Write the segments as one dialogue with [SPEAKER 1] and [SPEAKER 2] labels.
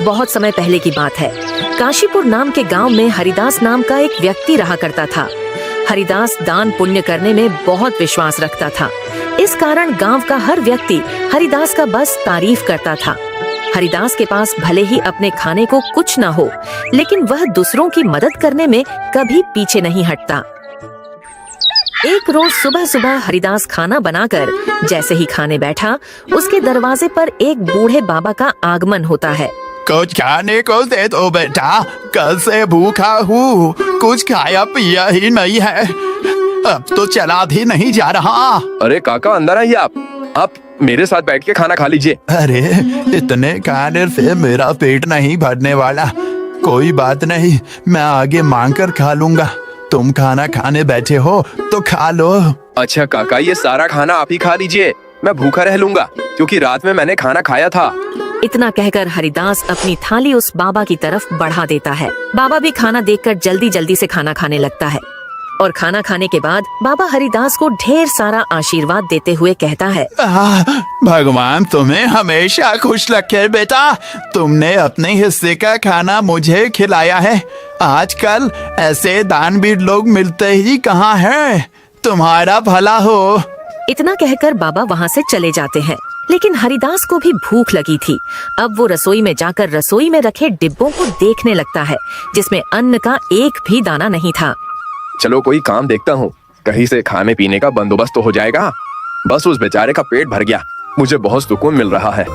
[SPEAKER 1] बहुत समय पहले की बात है। काशीपुर नाम के गांव में हरिदास नाम का एक व्यक्ति रहा करता था। हरिदास दान पुण्य करने में बहुत विश्वास रखता था। इस कारण गांव का हर व्यक्ति हरिदास का बस तारीफ करता था। हरिदास के पास भले ही अपने खाने को कुछ न हो, लेकिन वह दूसरों की मदद करने में कभी पीछे नहीं हटता। एक रोज सुबह सुबह हरिदास खाना बनाकर जैसे ही खाने बैठा, उसके दरवाजे पर एक बूढ़े बाबा का आगमन होता है।
[SPEAKER 2] कुछ खाने को दे दो बेटा, कल से भूखा हूँ, कुछ खाया पिया ही नहीं है, अब तो चला भी नहीं जा रहा।
[SPEAKER 3] अरे काका अंदर आइए, आप मेरे साथ बैठ के खाना खा लीजिए।
[SPEAKER 2] अरे इतने खाने से मेरा पेट नहीं भरने वाला। कोई बात नहीं, मैं आगे मांग कर खा लूंगा। तुम खाना खाने बैठे हो तो खा लो।
[SPEAKER 3] अच्छा काका, ये सारा खाना आप ही खा लीजिए, मैं भूखा रह लूंगा क्योंकि रात में मैंने खाना खाया था।
[SPEAKER 1] इतना कहकर हरिदास अपनी थाली उस बाबा की तरफ बढ़ा देता है। बाबा भी खाना देखकर जल्दी जल्दी से खाना खाने लगता है और खाना खाने के बाद बाबा हरिदास को ढेर सारा आशीर्वाद देते हुए कहता है,
[SPEAKER 2] भगवान तुम्हें हमेशा खुश रखे बेटा। तुमने अपने हिस्से का खाना मुझे खिलाया है। आजकल ऐसे दानवीर लोग मिलते ही कहाँ हैं। तुम्हारा भला हो।
[SPEAKER 1] इतना कहकर बाबा वहाँ से चले जाते हैं। लेकिन हरिदास को भी भूख लगी थी। अब वो रसोई में जाकर रसोई में रखे डिब्बों को देखने लगता है, जिसमें अन्न का एक भी दाना नहीं था।
[SPEAKER 3] चलो कोई काम देखता हूँ, कहीं से खाने पीने का बंदोबस्त तो हो जाएगा। बस उस बेचारे का पेट भर गया, मुझे बहुत सुकून मिल रहा है।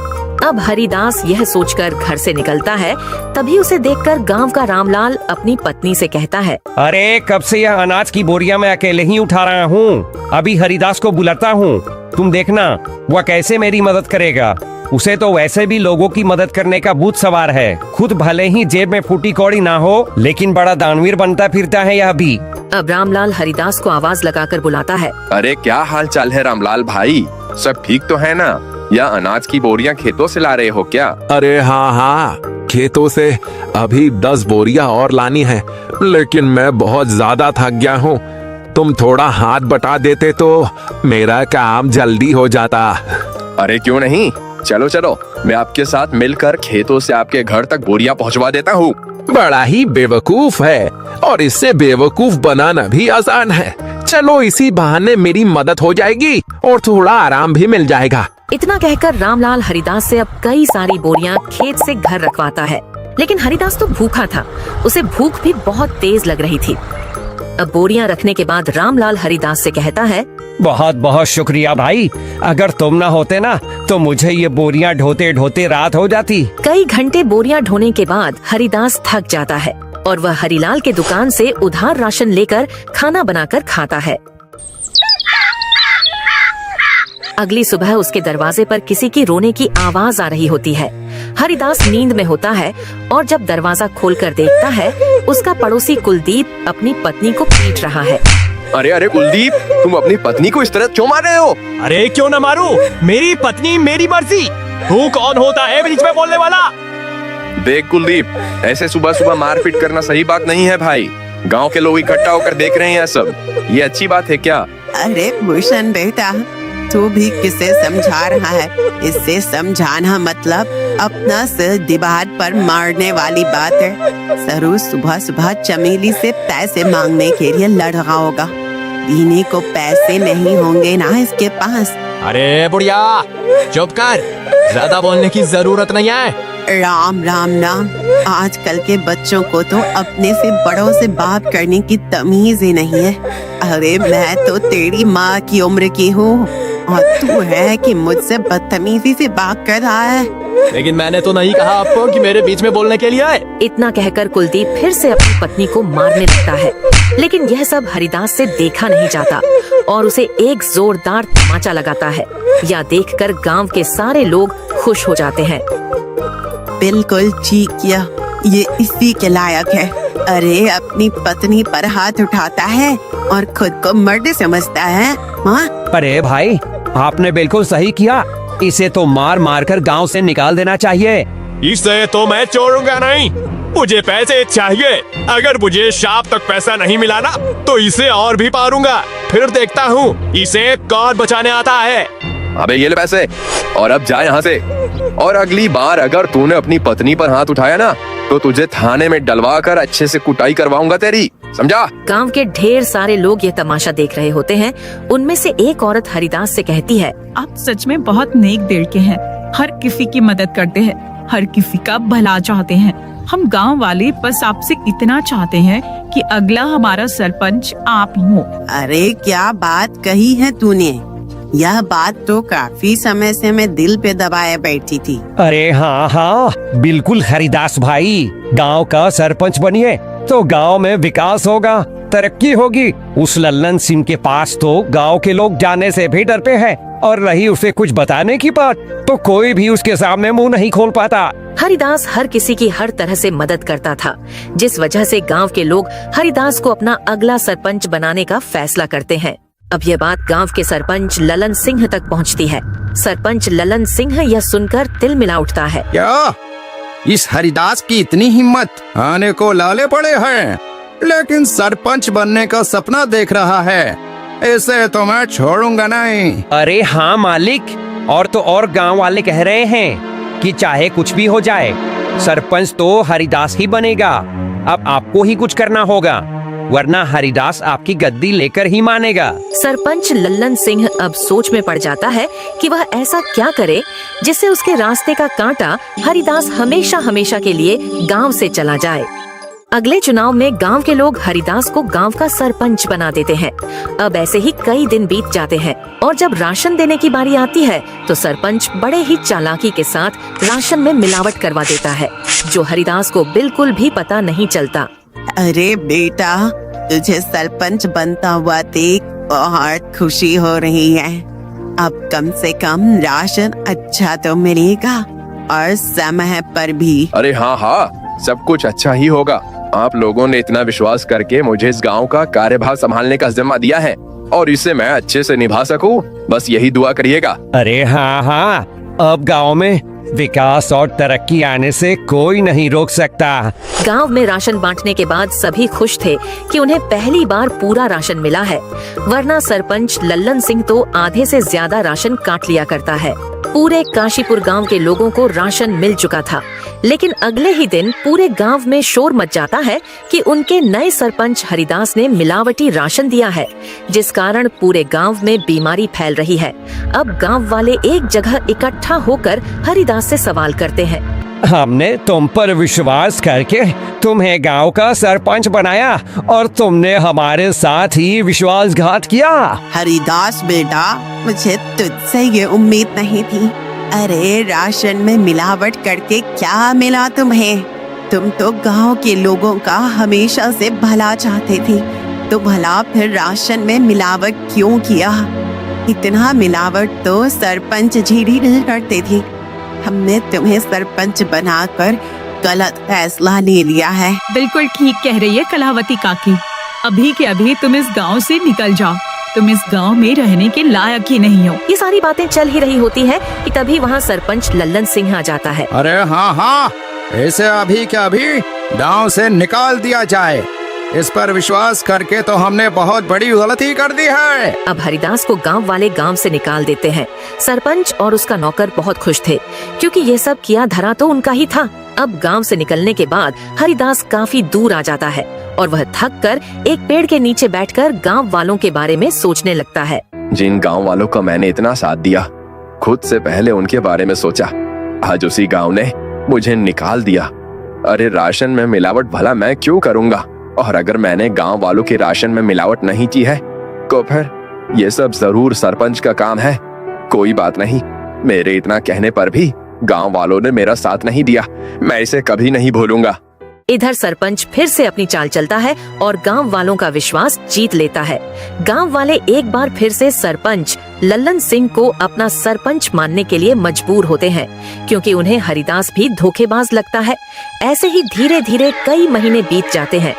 [SPEAKER 1] अब हरिदास यह सोचकर घर से निकलता है। तभी उसे देखकर गांव का रामलाल अपनी पत्नी से कहता है,
[SPEAKER 4] अरे कब से यह अनाज की बोरियां मैं अकेले ही उठा रहा हूँ। अभी हरिदास को बुलाता हूँ, तुम देखना वह कैसे मेरी मदद करेगा। उसे तो वैसे भी लोगों की मदद करने का भूत सवार है। खुद भले ही जेब में फूटी कौड़ी ना हो, लेकिन बड़ा दानवीर बनता फिरता है यह भी।
[SPEAKER 1] अब रामलाल हरिदास को आवाज लगाकर बुलाता है,
[SPEAKER 3] अरे क्या हाल चाल है रामलाल भाई, सब ठीक तो है ना? या अनाज की बोरियां खेतों से ला रहे हो क्या?
[SPEAKER 5] अरे हाँ, खेतों से अभी 10 बोरियां और लानी है, लेकिन मैं बहुत ज्यादा थक गया हूँ। तुम थोड़ा हाथ बटा देते तो मेरा काम जल्दी हो जाता।
[SPEAKER 3] अरे क्यों नहीं, चलो चलो, मैं आपके साथ मिलकर खेतों से आपके घर तक बोरियां पहुंचवा देता हूँ।
[SPEAKER 5] बड़ा ही बेवकूफ है, और इससे बेवकूफ बनाना भी आसान है। चलो इसी बहाने मेरी मदद हो जाएगी और थोड़ा आराम भी मिल जाएगा।
[SPEAKER 1] इतना कहकर रामलाल हरिदास से अब कई सारी बोरियां खेत से घर रखवाता है। लेकिन हरिदास तो भूखा था, उसे भूख भी बहुत तेज लग रही थी। अब बोरियां रखने के बाद रामलाल हरिदास से कहता है,
[SPEAKER 4] बहुत बहुत शुक्रिया भाई, अगर तुम ना होते ना तो मुझे ये बोरियां ढोते ढोते रात हो जाती।
[SPEAKER 1] कई घंटे बोरियां ढोने के बाद हरिदास थक जाता है और वह हरिलाल के दुकान से उधार राशन लेकर खाना बनाकर खाता है। अगली सुबह उसके दरवाजे पर किसी की रोने की आवाज आ रही होती है। हरिदास नींद में होता है और जब दरवाजा खोलकर देखता है, उसका पड़ोसी कुलदीप अपनी पत्नी को पीट रहा है।
[SPEAKER 3] अरे अरे कुलदीप, तुम अपनी पत्नी को इस तरह क्यों मार रहे हो?
[SPEAKER 6] अरे क्यों न मारूं, मेरी पत्नी मेरी मर्जी। तू कौन होता है बीच में बोलने वाला?
[SPEAKER 3] देख कुलदीप, ऐसे सुबह सुबह मारपीट करना सही बात नहीं है भाई। गांव के लोग इकट्ठा होकर देख रहे हैं सब, ये अच्छी बात है क्या?
[SPEAKER 7] अरे भूषण बेटा, तू भी किसे समझा रहा है? इससे समझाना मतलब अपना सिर दीवार पर मारने वाली बात है। सरू सुबह सुबह चमेली से पैसे मांगने के लिए लड़ रहा होगा। दीने को पैसे नहीं होंगे ना इसके पास।
[SPEAKER 6] अरे बुढ़िया चुप कर, ज्यादा बोलने की जरूरत नहीं है।
[SPEAKER 7] राम राम राम, आजकल के बच्चों को तो अपने से बड़ों से बात करने की तमीज ही नहीं है। अरे मैं तो तेरी माँ की उम्र की हूँ और तू है कि मुझसे बदतमीजी से बात कर रहा है।
[SPEAKER 6] लेकिन मैंने तो नहीं कहा आपको कि मेरे बीच में बोलने के लिए आए।
[SPEAKER 1] इतना कहकर कुलदीप फिर से अपनी पत्नी को मारने लगता है। लेकिन यह सब हरिदास से देखा नहीं जाता और उसे एक जोरदार तमाचा लगाता है। यह देखकर गांव के सारे लोग खुश हो जाते हैं।
[SPEAKER 7] बिल्कुल ठीक किया, ये इसी के लायक है। अरे अपनी पत्नी पर हाथ उठाता है और खुद को मर्द समझता है। हाँ?
[SPEAKER 4] अरे भाई, आपने बिल्कुल सही किया, इसे तो मार मार कर गाँव से निकाल देना चाहिए।
[SPEAKER 6] इसे तो मैं छोड़ूंगा नहीं, मुझे पैसे चाहिए। अगर मुझे शाम तक पैसा नहीं मिला ना तो इसे और भी मारूंगा, फिर देखता हूँ इसे कौन बचाने आता है।
[SPEAKER 3] अबे ये ले पैसे और अब जा यहाँ से। और अगली बार अगर तूने अपनी पत्नी पर हाथ उठाया ना तो तुझे थाने में डलवा कर अच्छे से कुटाई करवाऊंगा तेरी, समझा?
[SPEAKER 1] गांव के ढेर सारे लोग ये तमाशा देख रहे होते हैं। उनमें से एक औरत हरिदास से कहती है,
[SPEAKER 8] आप सच में बहुत नेक दिल के हैं, हर किसी की मदद करते हैं, हर किसी का भला चाहते हैं। हम गांव वाले बस आपसे इतना चाहते हैं कि अगला हमारा सरपंच आप ही हो।
[SPEAKER 7] अरे क्या बात कही है तूने, यह बात तो काफी समय से मैं दिल पे दबाए बैठी थी।
[SPEAKER 4] अरे हाँ हाँ बिल्कुल हरिदास भाई, गांव का सरपंच बनिए तो गांव में विकास होगा, तरक्की होगी। उस लल्लन सिंह के पास तो गांव के लोग जाने से भी डरते हैं, और रही उसे कुछ बताने की बात तो कोई भी उसके सामने मुंह नहीं खोल पाता।
[SPEAKER 1] हरिदास हर किसी की हर तरह से मदद करता था, जिस वजह से गांव के लोग हरिदास को अपना अगला सरपंच बनाने का फैसला करते हैं। अब यह बात गांव के सरपंच ललन सिंह तक पहुंचती है। सरपंच ललन सिंह यह सुनकर तिल मिला उठता है।
[SPEAKER 9] क्या इस हरिदास की इतनी हिम्मत, आने को लाले पड़े हैं, लेकिन सरपंच बनने का सपना देख रहा है, इसे तो मैं छोड़ूंगा नहीं।
[SPEAKER 4] अरे हाँ मालिक, और तो और गांव वाले कह रहे हैं कि चाहे कुछ भी हो जाए सरपंच तो हरिदास ही बनेगा। अब आपको ही कुछ करना होगा, वरना हरिदास आपकी गद्दी लेकर ही मानेगा।
[SPEAKER 1] सरपंच लल्लन सिंह अब सोच में पड़ जाता है कि वह ऐसा क्या करे जिससे उसके रास्ते का कांटा हरिदास हमेशा हमेशा के लिए गांव से चला जाए। अगले चुनाव में गांव के लोग हरिदास को गांव का सरपंच बना देते हैं। अब ऐसे ही कई दिन बीत जाते हैं और जब राशन देने की बारी आती है तो सरपंच बड़े ही चालाकी के साथ राशन में मिलावट करवा देता है, जो हरिदास को बिल्कुल भी पता नहीं चलता।
[SPEAKER 7] अरे बेटा, तुझे सरपंच बनता हुआ देख बहुत खुशी हो रही है। अब कम से कम राशन अच्छा तो मिलेगा और समय पर भी।
[SPEAKER 3] अरे हाँ हाँ, सब कुछ अच्छा ही होगा। आप लोगों ने इतना विश्वास करके मुझे इस गांव का कार्यभार संभालने का जिम्मा दिया है और इसे मैं अच्छे से निभा सकूं, बस यही दुआ करिएगा।
[SPEAKER 4] अरे हाँ हाँ, अब गांव में विकास और तरक्की आने से कोई नहीं रोक सकता।
[SPEAKER 1] गांव में राशन बांटने के बाद सभी खुश थे कि उन्हें पहली बार पूरा राशन मिला है, वरना सरपंच लल्लन सिंह तो आधे से ज्यादा राशन काट लिया करता है। पूरे काशीपुर गांव के लोगों को राशन मिल चुका था, लेकिन अगले ही दिन पूरे गांव में शोर मच जाता है कि उनके नए सरपंच हरिदास ने मिलावटी राशन दिया है, जिस कारण पूरे गांव में बीमारी फैल रही है। अब गांव वाले एक जगह इकट्ठा होकर हरिदास से सवाल करते हैं।
[SPEAKER 4] हमने तुम पर विश्वास करके तुम्हें गांव का सरपंच बनाया और तुमने हमारे साथ ही विश्वासघात किया।
[SPEAKER 7] हरिदास बेटा, मुझे तुझसे ये उम्मीद नहीं थी। अरे राशन में मिलावट करके क्या मिला तुम्हें? तुम तो गांव के लोगों का हमेशा से भला चाहते थे, तो भला फिर राशन में मिलावट क्यों किया? इतना मिलावट तो सरपंच झीरी नहीं करते थे। हमने तुम्हें सरपंच बनाकर गलत फैसला ले लिया है।
[SPEAKER 8] बिल्कुल ठीक कह रही है कलावती काकी, अभी के अभी तुम इस गांव से निकल जाओ, तुम इस गांव में रहने के लायक ही नहीं हो।
[SPEAKER 1] ये सारी बातें चल ही रही होती है कि तभी वहाँ सरपंच लल्लन सिंह आ जाता है।
[SPEAKER 9] अरे हाँ हाँ, इसे अभी के अभी गांव से निकाल दिया जाए। इस पर विश्वास करके तो हमने बहुत बड़ी गलती कर दी है।
[SPEAKER 1] अब हरिदास को गांव वाले गांव से निकाल देते हैं। सरपंच और उसका नौकर बहुत खुश थे, क्योंकि ये सब किया धरा तो उनका ही था। अब गांव से निकलने के बाद हरिदास काफी दूर आ जाता है और वह थक कर एक पेड़ के नीचे बैठकर गांव वालों के बारे में सोचने लगता है।
[SPEAKER 3] जिन गांव वालों को मैंने इतना साथ दिया, खुद से पहले उनके बारे में सोचा, आज उसी गांव ने मुझे निकाल दिया। अरे राशन में मिलावट भला मैं क्यों करूंगा? और अगर मैंने गांव वालों के राशन में मिलावट नहीं की है तो फिर ये सब जरूर सरपंच का काम है। कोई बात नहीं, मेरे इतना कहने पर भी गांव वालों ने मेरा साथ नहीं दिया, मैं इसे कभी नहीं भूलूंगा।
[SPEAKER 1] इधर सरपंच फिर से अपनी चाल चलता है और गांव वालों का विश्वास जीत लेता है। गांव वाले एक बार फिर से सरपंच लल्लन सिंह को अपना सरपंच मानने के लिए मजबूर होते हैं, क्योंकि उन्हें हरिदास भी धोखेबाज लगता है। ऐसे ही धीरे धीरे कई महीने बीत जाते हैं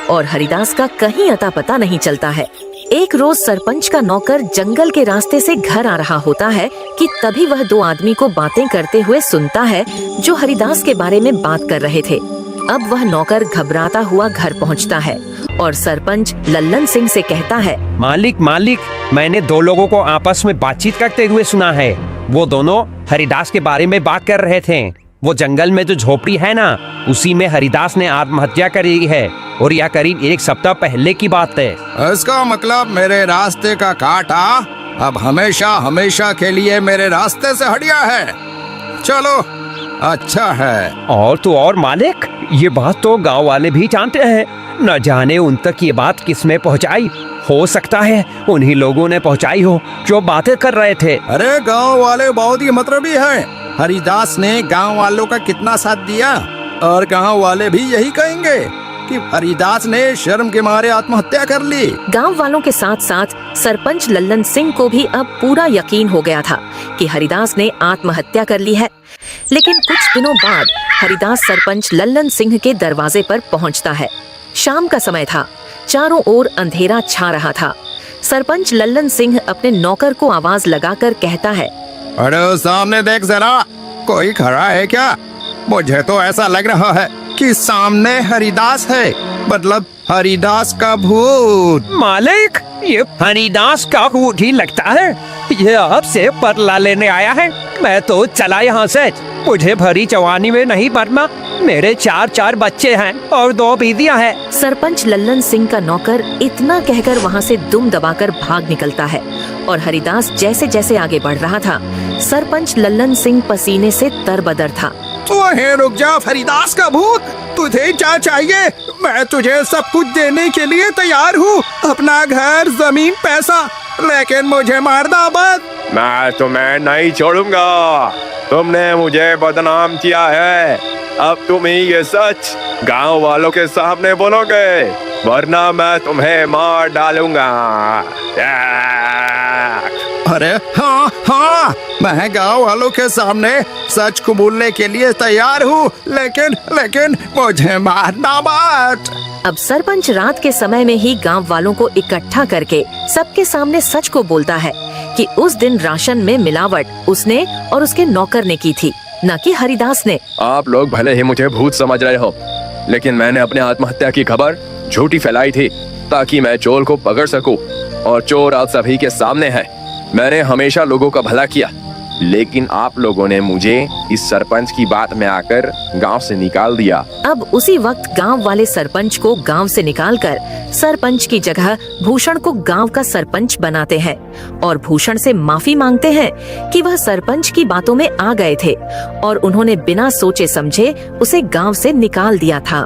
[SPEAKER 1] और हरिदास का कहीं अता पता नहीं चलता है। एक रोज सरपंच का नौकर जंगल के रास्ते से घर आ रहा होता है कि तभी वह दो आदमी को बातें करते हुए सुनता है, जो हरिदास के बारे में बात कर रहे थे। अब वह नौकर घबराता हुआ घर पहुंचता है और सरपंच लल्लन सिंह से कहता है,
[SPEAKER 4] मालिक मालिक, मैंने 2 लोगों को आपस में बातचीत करते हुए सुना है। वो दोनों हरिदास के बारे में बात कर रहे थे। वो जंगल में जो झोपड़ी है ना, उसी में हरिदास ने आत्महत्या करी है और यह करीब 1 सप्ताह पहले की बात है।
[SPEAKER 9] इसका मतलब मेरे रास्ते का कांटा अब हमेशा हमेशा के लिए मेरे रास्ते से हट गया है। चलो, अच्छा है।
[SPEAKER 4] और तो और मालिक, ये बात तो गांव वाले भी जानते हैं। न जाने उन तक ये बात किसने पहुंचाई। हो सकता है उन्हीं लोगों ने पहुंचाई हो जो बातें कर रहे थे।
[SPEAKER 9] अरे गांव वाले बहुत ही मतलबी हैं। हरिदास ने गांव वालों का कितना साथ दिया और गांव वाले भी यही कहेंगे कि हरिदास ने शर्म के मारे आत्महत्या कर ली।
[SPEAKER 1] गांव वालों के साथ साथ सरपंच लल्लन सिंह को भी अब पूरा यकीन हो गया था कि हरिदास ने आत्महत्या कर ली है। लेकिन कुछ दिनों बाद हरिदास सरपंच लल्लन सिंह के दरवाजे पर पहुंचता है। शाम का समय था, चारों ओर अंधेरा छा रहा था। सरपंच लल्लन सिंह अपने नौकर को आवाज लगाकर कहता है,
[SPEAKER 9] अरे सामने देख जरा, कोई खड़ा है क्या? मुझे तो ऐसा लग रहा है कि सामने हरिदास है, मतलब हरिदास का भूत।
[SPEAKER 4] मालिक, ये हरिदास का भूत ही लगता है। ये आपसे बदला लेने आया है। मैं तो चला यहाँ से। मुझे भरी जवानी में नहीं मरना। मेरे 4 बच्चे हैं और 2 बीवियां हैं।
[SPEAKER 1] सरपंच लल्लन सिंह का नौकर इतना कहकर वहाँ से दुम दबाकर भाग निकलता है और हरिदास जैसे जैसे आगे बढ़ रहा था, सरपंच लल्लन सिंह पसीने से तरबदर था।
[SPEAKER 9] वहीं रुक जा हरिदास का भूत, तुझे क्या चाहिए? मैं तुझे सब कुछ देने के लिए तैयार हूँ, अपना घर, जमीन, पैसा, लेकिन मुझे मारना मत।
[SPEAKER 6] मैं तुम्हें नहीं छोड़ूंगा। तुमने मुझे बदनाम किया है। अब तुम ही ये सच गांव वालों के सामने बोलोगे, वरना मैं तुम्हें मार डालूंगा।
[SPEAKER 9] अरे हाँ, मैं गांव वालों के सामने सच को बोलने के लिए तैयार हूँ, लेकिन मुझे मारना मत।
[SPEAKER 1] अब सरपंच रात के समय में ही गांव वालों को इकट्ठा करके सबके सामने सच को बोलता है कि उस दिन राशन में मिलावट उसने और उसके नौकर ने की थी, न कि हरिदास ने।
[SPEAKER 3] आप लोग भले ही मुझे भूत समझ रहे हो, लेकिन मैंने अपने आत्महत्या की खबर झूठी फैलाई थी ताकि मैं चोर को पकड़ सकूं, और चोर आज सभी के सामने है। मैंने हमेशा लोगों का भला किया, लेकिन आप लोगों ने मुझे इस सरपंच की बात में आकर गांव से निकाल दिया।
[SPEAKER 1] अब उसी वक्त गांव वाले सरपंच को गांव से निकालकर सरपंच की जगह भूषण को गांव का सरपंच बनाते हैं और भूषण से माफी मांगते हैं कि वह सरपंच की बातों में आ गए थे और उन्होंने बिना सोचे समझे उसे गांव से निकाल दिया था।